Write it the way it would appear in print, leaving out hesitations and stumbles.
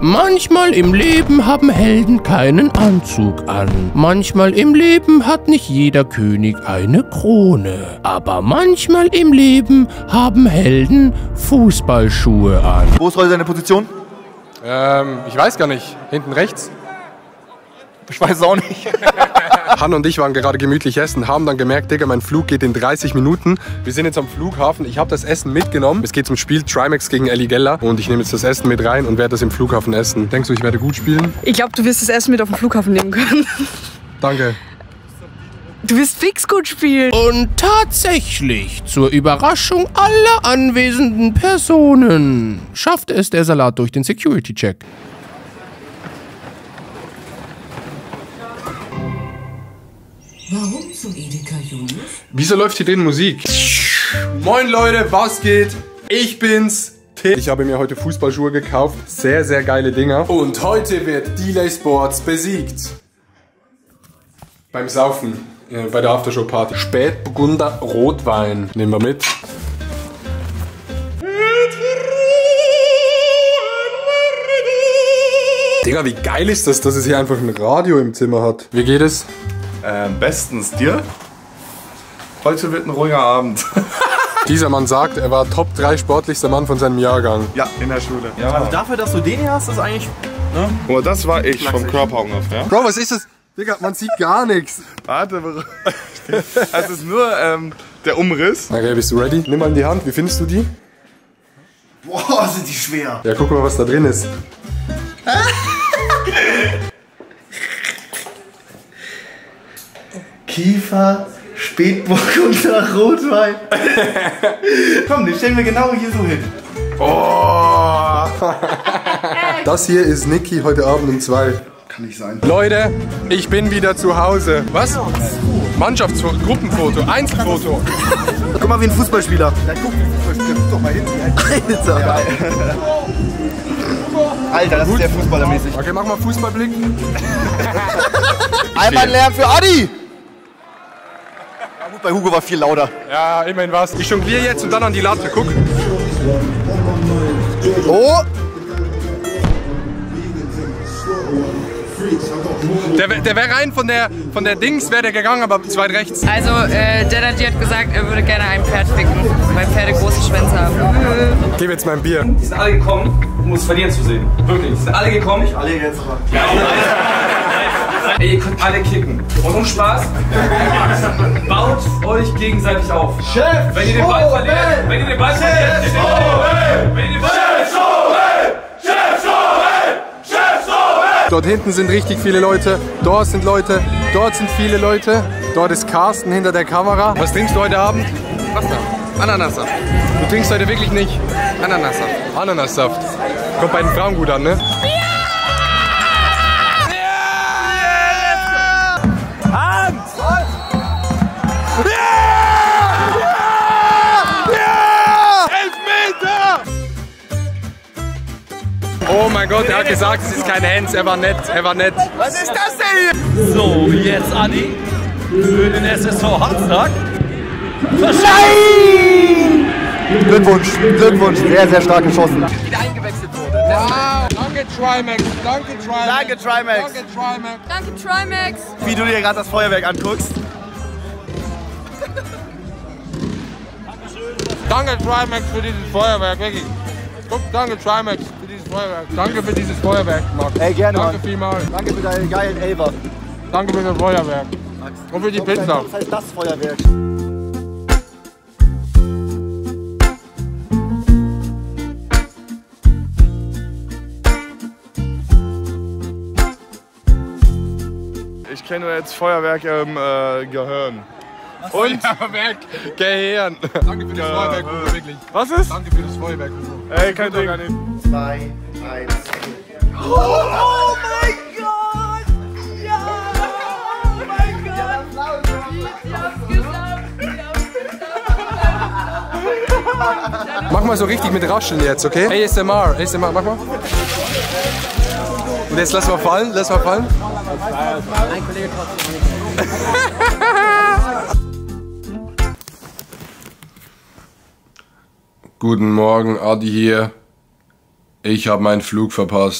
Manchmal im Leben haben Helden keinen Anzug an. Manchmal im Leben hat nicht jeder König eine Krone. Aber manchmal im Leben haben Helden Fußballschuhe an. Wo ist heute deine Position? Ich weiß gar nicht. Hinten rechts? Ich weiß es auch nicht. Hanna und ich waren gerade gemütlich essen, haben dann gemerkt, Digga, mein Flug geht in 30 Minuten. Wir sind jetzt am Flughafen, ich habe das Essen mitgenommen. Es geht zum Spiel Trimax gegen Ellie Geller und ich nehme jetzt das Essen mit rein und werde das im Flughafen essen. Denkst du, ich werde gut spielen? Ich glaube, du wirst das Essen mit auf den Flughafen nehmen können. Danke. Du wirst fix gut spielen. Und tatsächlich, zur Überraschung aller anwesenden Personen, schafft es der Salat durch den Security-Check. Warum zum Edeka, Julius? Wieso läuft hier drin Musik? Moin Leute, was geht? Ich bin's, Tim. Ich habe mir heute Fußballschuhe gekauft. Sehr, sehr geile Dinger. Und heute wird Delay Sports besiegt. Beim Saufen. Bei der Aftershow-Party. Spätburgunder Rotwein. Nehmen wir mit. Digga, wie geil ist das, dass es hier einfach ein Radio im Zimmer hat. Wie geht es? Bestens dir. Heute wird ein ruhiger Abend. Dieser Mann sagt, er war Top 3 sportlichster Mann von seinem Jahrgang. Ja, in der Schule. Ja. Also dafür, dass du den hier hast, ist eigentlich... Ne? Oh, das war ich vom Körper ungefähr. Bro, was ist das? Digga, man sieht gar nichts. Warte, es ist nur der Umriss. Okay, bist du ready? Nimm mal in die Hand, wie findest du die? Boah, sind die schwer. Ja, guck mal, was da drin ist. Kiefer, Spätburgunder, Rotwein. Komm, den stellen wir genau hier so hin. Oh. Das hier ist Niki heute Abend um 2. Kann nicht sein. Leute, ich bin wieder zu Hause. Was? Mannschaftsfoto, Gruppenfoto, Einzelfoto. Guck mal wie ein Fußballspieler. Ja, guck doch mal hin. Alter. Alter, das ist sehr fußballermäßig. Okay, mach mal Fußballblick. Einmal Lärm für Adi. Ja, gut, bei Hugo war viel lauter. Ja, immerhin was. Ich jongliere jetzt und dann an die Latte. Guck. Oh! Der wäre rein von der Dings, wäre der gegangen, aber zu weit rechts. Also, Daddy hat gesagt, er würde gerne ein Pferd ficken, weil Pferde große Schwänze haben. Gib jetzt mein Bier. Die sind alle gekommen, um uns verlieren zu sehen. Wirklich. Die sind alle gekommen. Nicht Alle jetzt aber. Ja, ey, ihr könnt alle kicken. Und um Spaß, baut euch gegenseitig auf. Chef! Wenn ihr den Ball verliert, wenn ihr den Ball verliert, wenn ihr den Ball Dort hinten sind richtig viele Leute, dort sind Leute, dort sind viele Leute, dort ist Carsten hinter der Kamera. Was trinkst du heute Abend? Was da? Ananassaft. Du trinkst heute wirklich nicht? Ananassaft. Ananassaft. Kommt bei den Frauen gut an, ne? Oh mein Gott, er hat gesagt, es ist kein Hands, er war nett, er war nett. Was ist das denn hier? So, jetzt Adi für den SSV Harztag. Nein! Glückwunsch, Glückwunsch, sehr, sehr stark geschossen. Wieder eingewechselt wurde. Wow, danke Trimax, danke Trimax. Danke Trimax. Danke Trimax. Danke, Trimax. Wie du dir gerade das Feuerwerk anguckst. Danke Trimax für dieses Feuerwerk, wirklich. Guck, danke Trimax für dieses Feuerwerk. Danke für dieses Feuerwerk, Max. Ey, gerne, Danke Mann. vielmals. Danke für deinen geilen Elfer. Danke für das Feuerwerk. Und für die Pizza. Das heißt das Feuerwerk. Ich kenne jetzt Feuerwerk im Gehirn. Und Feuerwerk, Gehirn. Danke für das Feuerwerk, Hugo, wirklich. Was ist? Danke für das Feuerwerk, Hugo. Ey, kein Ding. 2, 1. Oh mein Gott! Ja! Oh mein Gott! Mach mal so richtig mit Rascheln jetzt, okay? ASMR, ASMR, mach mal. Und jetzt lass mal fallen, lass mal fallen. Ein Kollege trotzdem. Guten Morgen, Adi hier. Ich habe meinen Flug verpasst.